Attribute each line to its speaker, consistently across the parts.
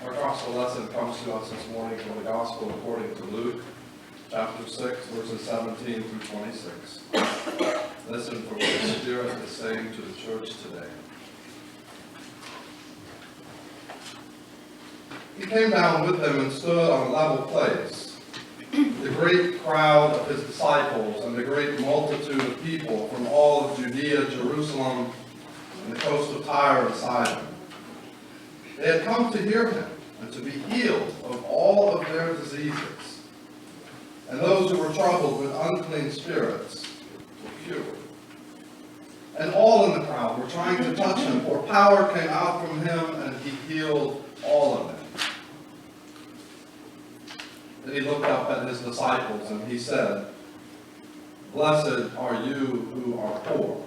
Speaker 1: Our gospel lesson comes to us this morning from the gospel according to Luke, chapter 6, verses 17 through 26. Listen for what the Spirit is saying to the church today. He came down with them and stood on a level place. The great crowd of his disciples and the great multitude of people from all of Judea, Jerusalem, and the coast of Tyre and Sidon. They had come to hear him and to be healed of all of their diseases. And those who were troubled with unclean spirits were cured. And all in the crowd were trying to touch him, for power came out from him, and he healed all of them. Then he looked up at his disciples, and he said, "Blessed are you who are poor,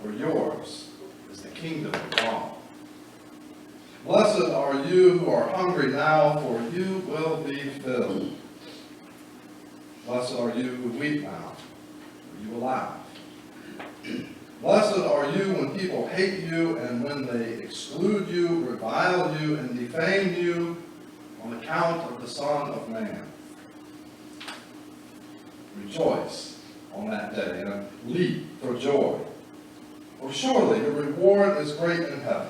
Speaker 1: for yours is the kingdom of God. Blessed are you who are hungry now, for you will be filled. Blessed are you who weep now, for you will laugh. Blessed are you when people hate you and when they exclude you, revile you, and defame you on account of the Son of Man. Rejoice on that day and leap for joy. For surely your reward is great in heaven.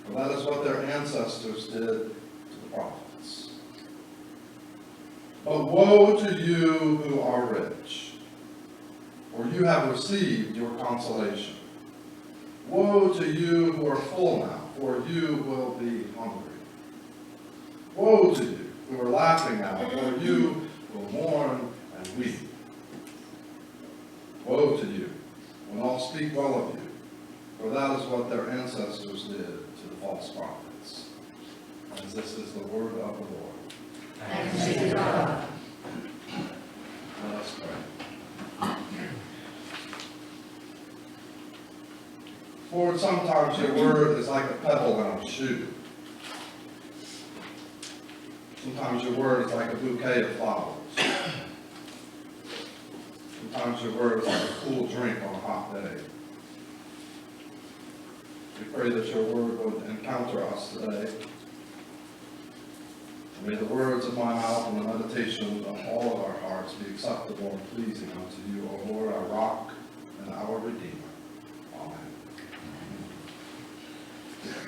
Speaker 1: For that is what their ancestors did to the prophets. But woe to you who are rich, for you have received your consolation. Woe to you who are full now, for you will be hungry. Woe to you who are laughing now, for you will mourn and weep. Woe to you when all speak well of you, for that is what their ancestors did to the false prophets." As this is the word of the Lord.
Speaker 2: Thanks be to God.
Speaker 1: Let us pray. Lord, sometimes your word is like a pebble in a shoe. Sometimes your word is like a bouquet of flowers. Sometimes your word is like a cool drink on a hot day. We pray that your word would encounter us today. And may the words of my mouth and the meditation of all of our hearts be acceptable and pleasing unto you, O Lord, our rock and our Redeemer.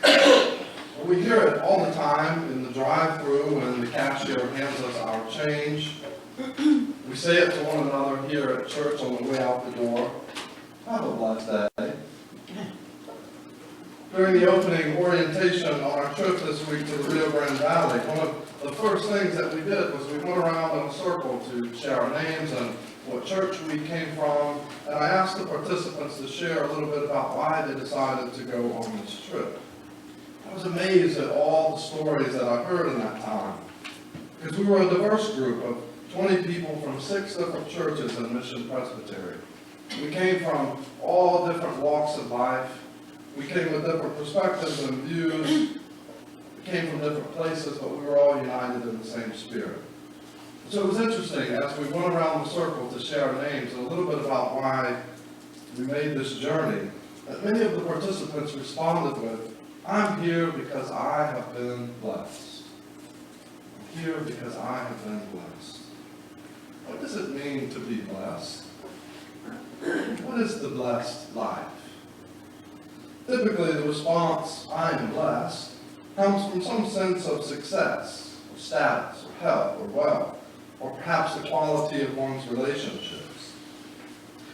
Speaker 1: Amen. We hear it all the time in the drive-thru when the cashier hands us our change. We say it to one another here at church on the way out the door. Have a blessed day. During the opening orientation on our trip this week to the Rio Grande Valley, one of the first things that we did was we went around in a circle to share our names and what church we came from, and I asked the participants to share a little bit about why they decided to go on this trip. I was amazed at all the stories that I heard in that time, because we were a diverse group of 20 people from 6 different churches in Mission Presbyterian. We came from all different walks of life. We came with different perspectives and views. We came from different places, but we were all united in the same spirit. So it was interesting as we went around the circle to share our names and a little bit about why we made this journey, that many of the participants responded with, "I'm here because I have been blessed. I'm here because I have been blessed." What does it mean to be blessed? What is the blessed life? Typically, the response, "I am blessed," comes from some sense of success, or status, or health, or wealth, or perhaps the quality of one's relationships.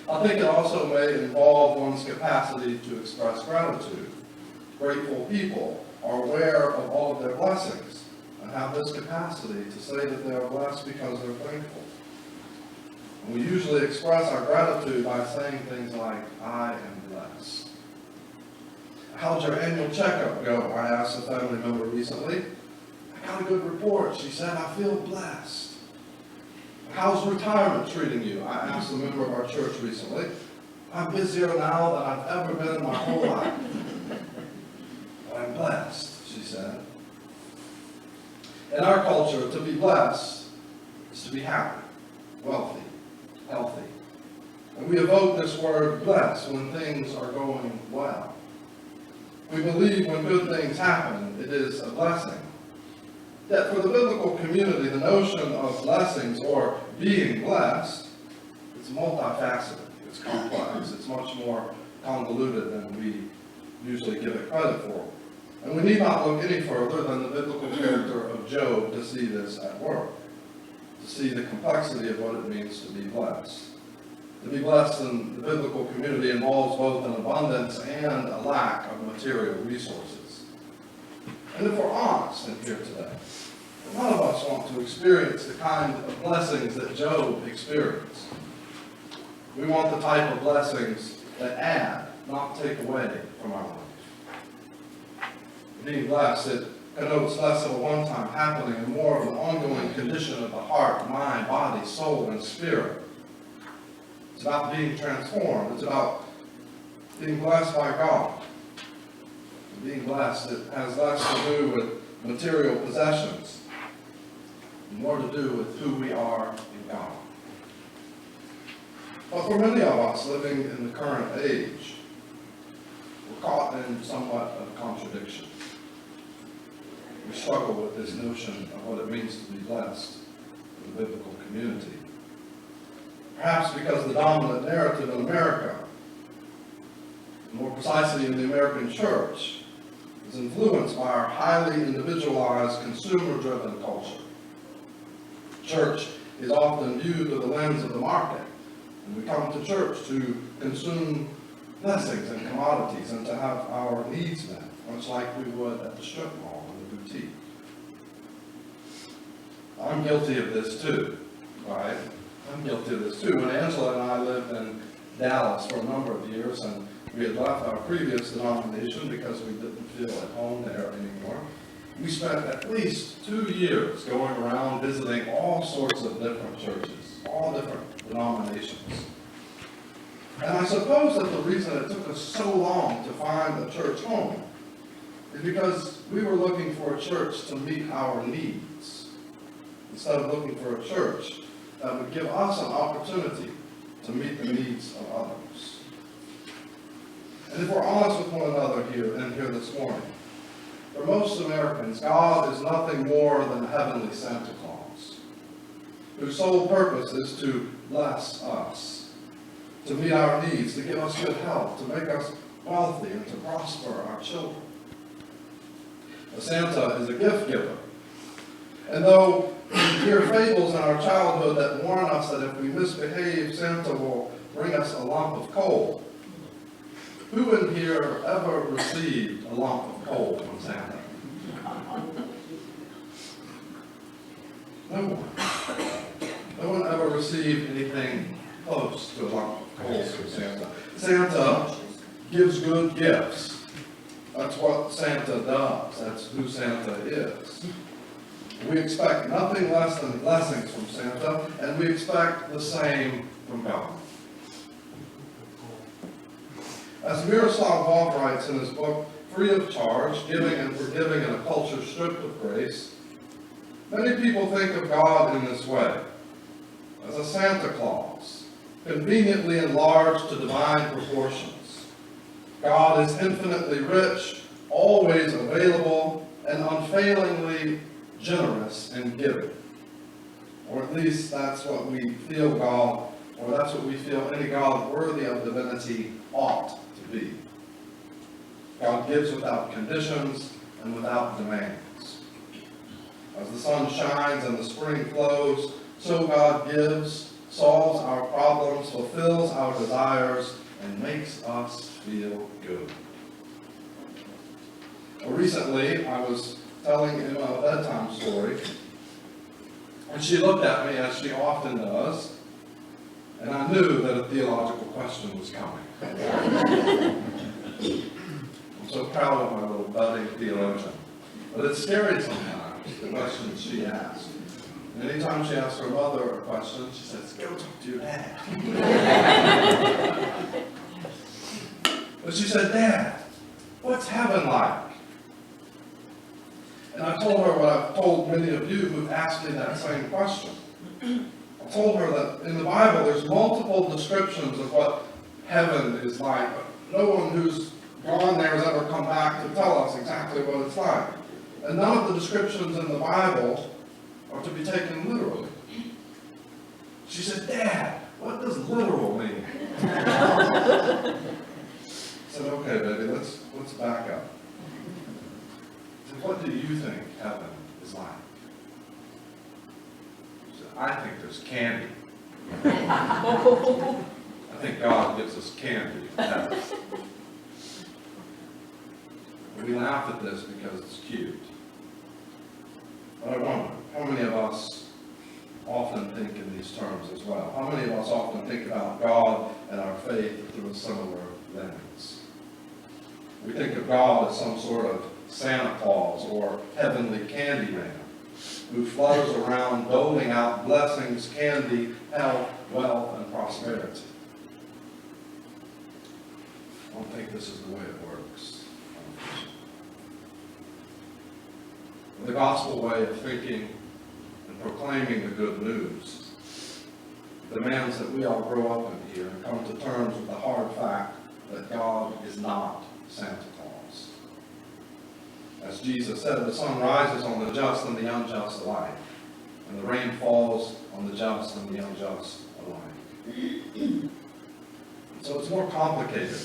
Speaker 1: I think it also may involve one's capacity to express gratitude. Grateful people are aware of all of their blessings and have this capacity to say that they are blessed because they're thankful. And we usually express our gratitude by saying things like, "I am blessed." "How'd your annual checkup go?" I asked a family member recently. "I got a good report," she said. "I feel blessed." "How's retirement treating you?" I asked a member of our church recently. "I'm busier now than I've ever been in my whole life." "I'm blessed," she said. In our culture, to be blessed is to be happy, wealthy, healthy. And we evoke this word blessed when things are going well. We believe when good things happen, it is a blessing. Yet for the biblical community, the notion of blessings or being blessed is multifaceted. It's complex. It's much more convoluted than we usually give it credit for. And we need not look any further than the biblical character of Job to see this at work, to see the complexity of what it means to be blessed. To be blessed in the biblical community involves both an abundance and a lack of material resources. And if we're honest in here today, none of us want to experience the kind of blessings that Job experienced. We want the type of blessings that add, not take away from our life. Being blessed, it connotes less of a one-time happening and more of an ongoing condition of the heart, mind, body, soul, and spirit. It's about being transformed. It's about being blessed by God. Being blessed, it has less to do with material possessions, and more to do with who we are in God. But for many of us living in the current age, we're caught in somewhat of a contradiction. We struggle with this notion of what it means to be blessed in the biblical community. Perhaps because the dominant narrative in America, more precisely in the American church, is influenced by our highly individualized, consumer-driven culture. Church is often viewed through the lens of the market, and we come to church to consume blessings and commodities and to have our needs met, much like we would at the strip mall and the boutique. I'm guilty of this too, right? I'm guilty of this too. When Angela and I lived in Dallas for a number of years, and we had left our previous denomination because we didn't feel at home there anymore, we spent at least 2 years going around visiting all sorts of different churches, all different denominations. And I suppose that the reason it took us so long to find a church home is because we were looking for a church to meet our needs, instead of looking for a church that would give us an opportunity to meet the needs of others. And if we're honest with one another here this morning, for most Americans, God is nothing more than a heavenly Santa Claus, whose sole purpose is to bless us, to meet our needs, to give us good health, to make us wealthy, and to prosper our children. Santa is a gift giver. And though we hear fables in our childhood that warn us that if we misbehave, Santa will bring us a lump of coal, who in here ever received a lump of coal from Santa? No one. No one ever received anything close to a lump of coal from Santa. Santa gives good gifts. That's what Santa does. That's who Santa is. We expect nothing less than blessings from Santa, and we expect the same from God. As Miroslav Volf writes in his book, Free of Charge, Giving and Forgiving in a Culture Stripped of Grace, many people think of God in this way, as a Santa Claus, conveniently enlarged to divine proportions. God is infinitely rich, always available, and unfailingly generous in giving. Or at least that's what we feel God, or that's what we feel any God worthy of divinity ought to be. God gives without conditions and without demands. As the sun shines and the spring flows, so God gives, solves our problems, fulfills our desires, and makes us feel good. Well, recently, I was telling Emma a bedtime story, and she looked at me as she often does, and I knew that a theological question was coming. I'm so proud of my little budding theologian. But it's scary sometimes, the questions she asks. And anytime she asks her mother a question, she says, "Go talk to your dad." But she said, "Dad, what's heaven like?" And I told her what I've told many of you who've asked me that same question. I told her that in the Bible there's multiple descriptions of what heaven is like, but no one who's gone there has ever come back to tell us exactly what it's like. And none of the descriptions in the Bible are to be taken literally. She said, "Dad, what does literal mean?" I said, "Okay, baby, let's back up. So what do you think heaven is like?" She said, "I think there's candy." I think God gives us candy in heaven. We laugh at this because it's cute. But I wonder, how many of us often think in these terms as well? How many of us often think about God and our faith through a similar lens? We think of God as some sort of Santa Claus or heavenly candy man who flutters around doling out blessings, candy, health, wealth, and prosperity. I don't think this is the way it works. The gospel way of thinking and proclaiming the good news demands that we all grow up in here and come to terms with the hard fact that God is not Santa Claus. As Jesus said, the sun rises on the just and the unjust alike, and the rain falls on the just and the unjust alike. So it's more complicated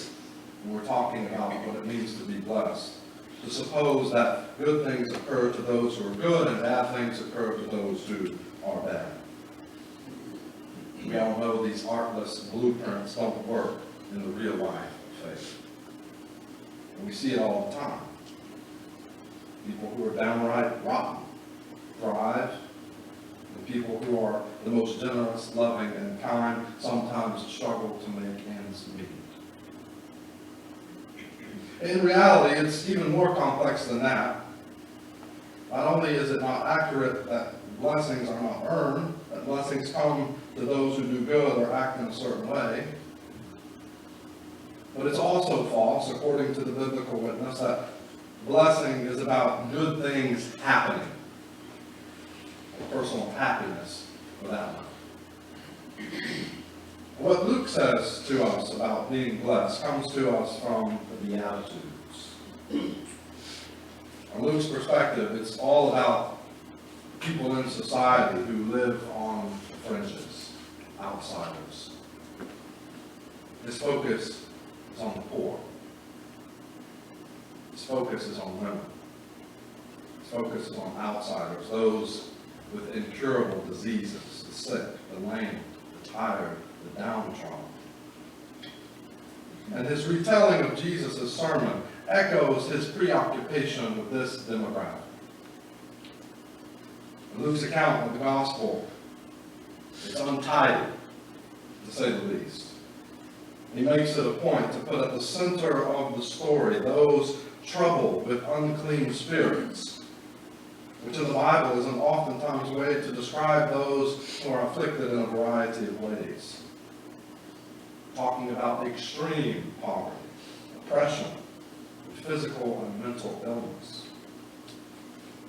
Speaker 1: when we're talking about what it means to be blessed, to suppose that good things occur to those who are good and bad things occur to those who are bad. We all know these artless blueprints don't work in the real life of faith. And we see it all the time. People who are downright rotten thrive, and people who are the most generous, loving, and kind sometimes struggle to make ends meet. In reality, it's even more complex than that. Not only is it not accurate that blessings are not earned, that blessings come to those who do good or act in a certain way, but it's also false, according to the biblical witness, that blessing is about good things happening, or personal happiness for that matter. What Luke says to us about being blessed comes to us from the Beatitudes. From Luke's perspective, it's all about people in society who live on the fringes, outsiders. His focus is on the poor. His focus is on women. His focus is on outsiders, those with incurable diseases, the sick, the lame, the tired, the downtrodden. And his retelling of Jesus' sermon echoes his preoccupation with this demographic. In Luke's account of the gospel, it's untidy, to say the least. He makes it a point to put at the center of the story those troubled with unclean spirits, which in the Bible is an oftentimes way to describe those who are afflicted in a variety of ways. Talking about extreme poverty, oppression, physical and mental illness.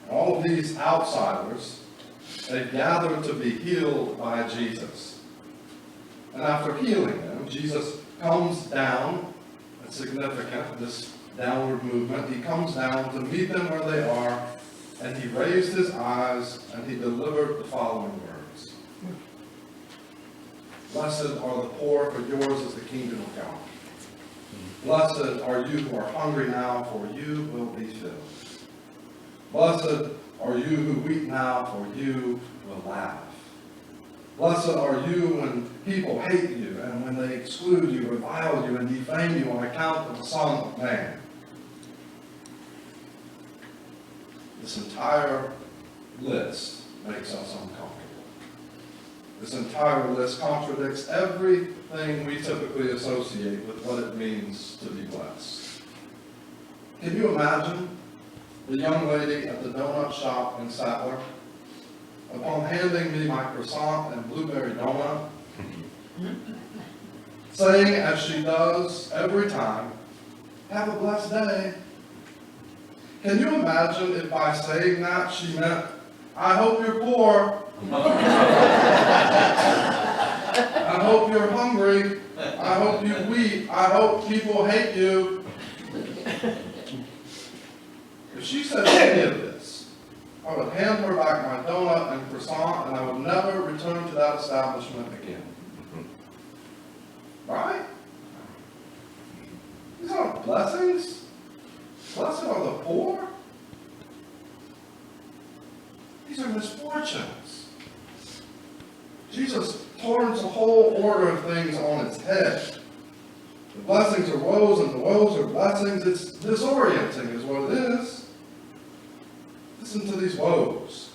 Speaker 1: And all of these outsiders, they've gathered to be healed by Jesus. And after healing them, Jesus comes down, that's significant, this downward movement. He comes down to meet them where they are, and he raised his eyes and he delivered the following words. Blessed are the poor, for yours is the kingdom of God. Blessed are you who are hungry now, for you will be filled. Blessed are you who weep now, for you will laugh. Blessed are you when people hate you, and when they exclude you, revile you, and defame you on account of the Son of Man. This entire list makes us uncomfortable. This entire list contradicts everything we typically associate with what it means to be blessed. Can you imagine the young lady at the donut shop in Sattler, upon handing me my croissant and blueberry donut, saying as she does every time, "Have a blessed day"? Can you imagine if by saying that she meant, "I hope you're poor. I hope you're hungry. I hope you weep. I hope people hate you"? If she said any of this, I would hand her back my donut and croissant, and I would never return to that establishment again. Right? These aren't blessings. Blessed are the poor. These are misfortunes. Jesus turns the whole order of things on its head. The blessings are woes and the woes are blessings. It's disorienting is what it is. Listen to these woes.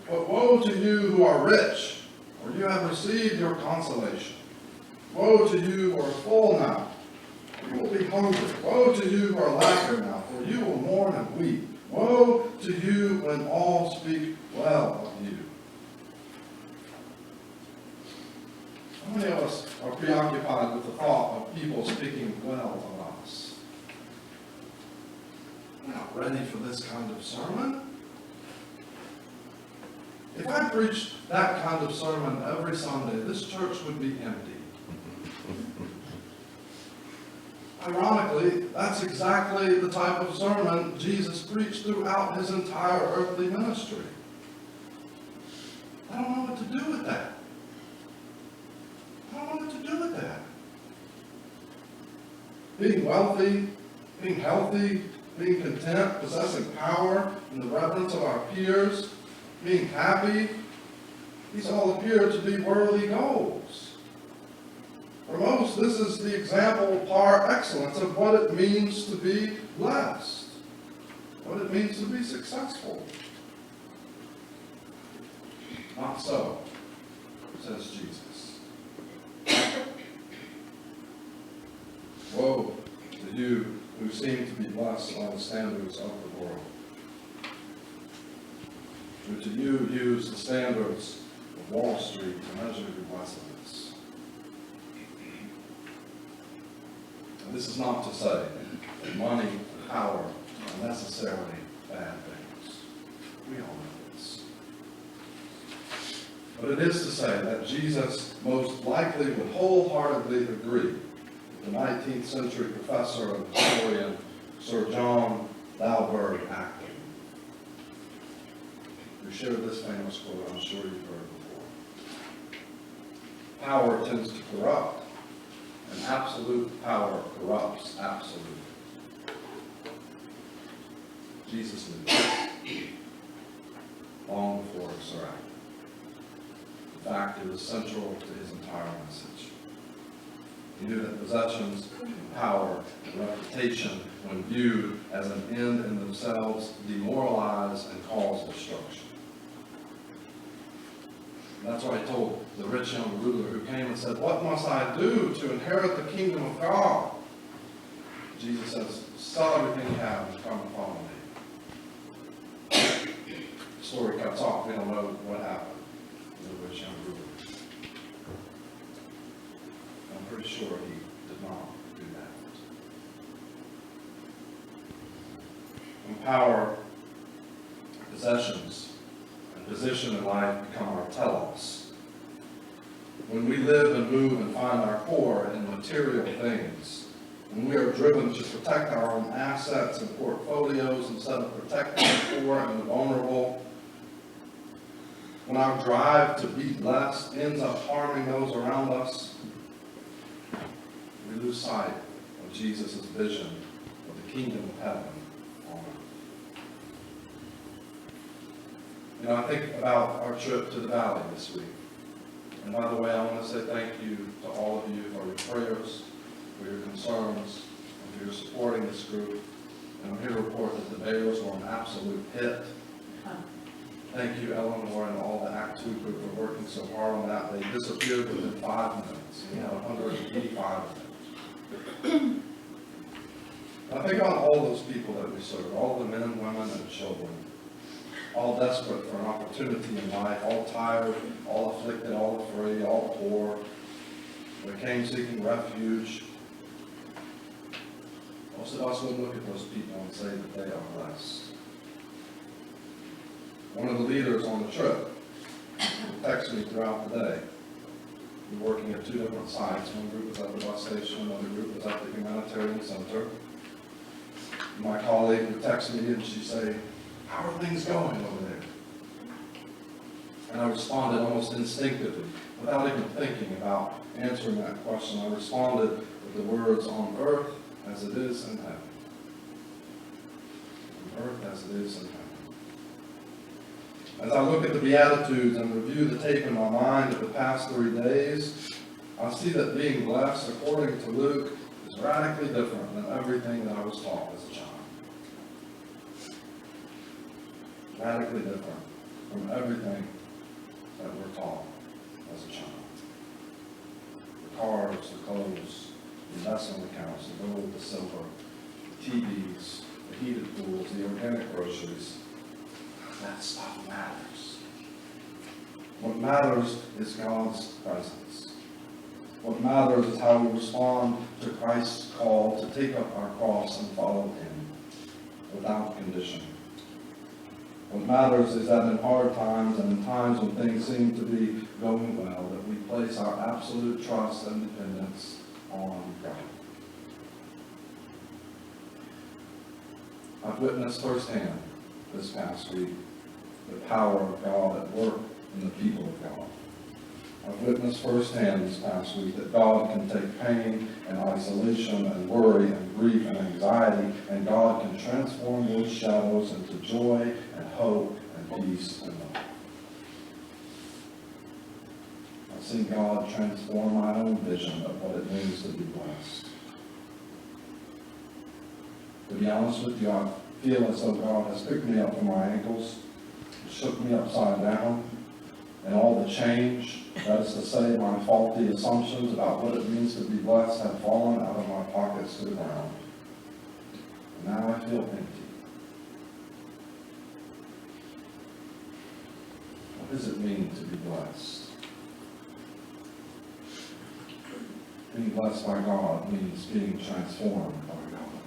Speaker 1: But woe to you who are rich, for you have received your consolation. Woe to you who are full now, for you will be hungry. Woe to you who are laughing now, for you will mourn and weep. Woe to you when all speak well of you. How many of us are preoccupied with the thought of people speaking well of us? We're not ready for this kind of sermon. If I preached that kind of sermon every Sunday, this church would be empty. Ironically, that's exactly the type of sermon Jesus preached throughout his entire earthly ministry. I don't know what to do with that. I don't know what to do with that. Being wealthy, being healthy, being content, possessing power in the reverence of our peers, being happy, these all appear to be worthy goals. For most, this is the example par excellence of what it means to be blessed, what it means to be successful. Not so, says Jesus. Woe to you who seem to be blessed by the standards of the world. Who to you use the standards of Wall Street to measure your blessedness. And this is not to say that money and power are necessarily bad things. We all know this. But it is to say that Jesus most likely would wholeheartedly agree with the 19th century professor and historian Sir John Dalberg Acton, who shared this famous quote I'm sure you've heard before. Power tends to corrupt, and absolute power corrupts absolute. Jesus knew this long before Sir Acton. In fact, it was central to his entire message. He knew that possessions, power, and reputation, when viewed as an end in themselves, demoralize and cause destruction. And that's why he told the rich young ruler who came and said, "What must I do to inherit the kingdom of God?" Jesus says, "Sell everything you have and come and follow me." The story cuts off. We don't know what happened to the rich young ruler. I'm pretty sure he did not do that. When power, possessions, and position in life become our telos, when we live and move and find our core in material things, when we are driven to protect our own assets and portfolios instead of protecting the poor and the vulnerable, when our drive to be blessed ends up harming those around us, we lose sight of Jesus' vision of the kingdom of heaven on earth. You know, I think about our trip to the valley this week. And by the way, I want to say thank you to all of you for your prayers, for your concerns, and for your supporting this group. And I'm here to report that the Bears were an absolute hit. Thank you, Eleanor, and all the Act 2 group for working so hard on that. They disappeared within 5 minutes. We had 185 of them. I think about all those people that we serve, all the men, women, and children, all desperate for an opportunity in life, all tired, all afflicted, all afraid, all poor. They came seeking refuge. Most of us would look at those people and say that they are blessed. One of the leaders on the trip texted me throughout the day. We were working at 2 different sites. One group was at the bus station, another group was at the Humanitarian Center. My colleague would text me and she'd say, "How are things going over there?" And I responded almost instinctively, without even thinking about answering that question. I responded with the words, "On earth as it is in heaven." On earth as it is in heaven. As I look at the Beatitudes and review the tape in my mind of the past 3 days, I see that being blessed, according to Luke, is radically different than everything that I was taught as a child. Radically different from everything that we're taught as a child. The cars, the clothes, the investment accounts, the gold, the silver, the TVs, the heated pools, the organic groceries. That stuff matters. What matters is God's presence. What matters is how we respond to Christ's call to take up our cross and follow Him without condition. What matters is that in hard times and in times when things seem to be going well, that we place our absolute trust and dependence on God. I've witnessed firsthand this past week the power of God at work in the people of God. I've witnessed firsthand this past week that God can take pain and isolation and worry and grief and anxiety, and God can transform those shadows into joy and hope and peace and love. I've seen God transform my own vision of what it means to be blessed. To be honest with you, I feel as though God has picked me up from my ankles, shook me upside down, and all the change, that is to say, my faulty assumptions about what it means to be blessed, have fallen out of my pockets to the ground. And now I feel empty. What does it mean to be blessed? Being blessed by God means being transformed by God.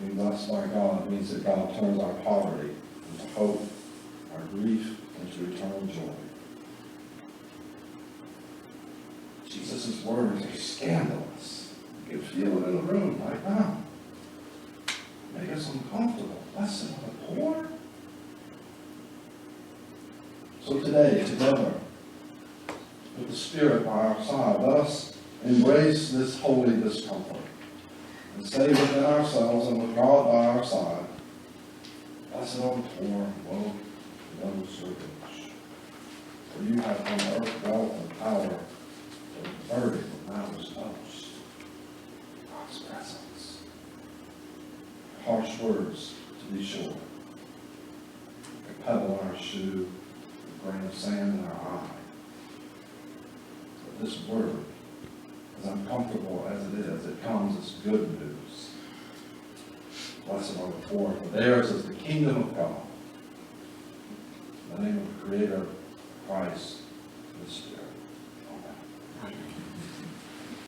Speaker 1: Being blessed by God means that God turns our poverty into hope, our grief into eternal joy. Jesus' words are scandalous. You can feel it in the room right now. Make us uncomfortable. Blessed are the poor. So today, together, with the Spirit by our side, let us embrace this holy discomfort and say within ourselves and with God by our side, blessed are the poor, woe to those who are rich. For you have unearthed wealth and power for the burden that matters most, God's presence. Harsh words, to be sure. A pebble in our shoe, a grain of sand in our eye. But this word, as uncomfortable as it is, it comes as good news. Blessed are the poor, for theirs is the kingdom of God. In the name of the Creator, Christ, and the Spirit. Amen.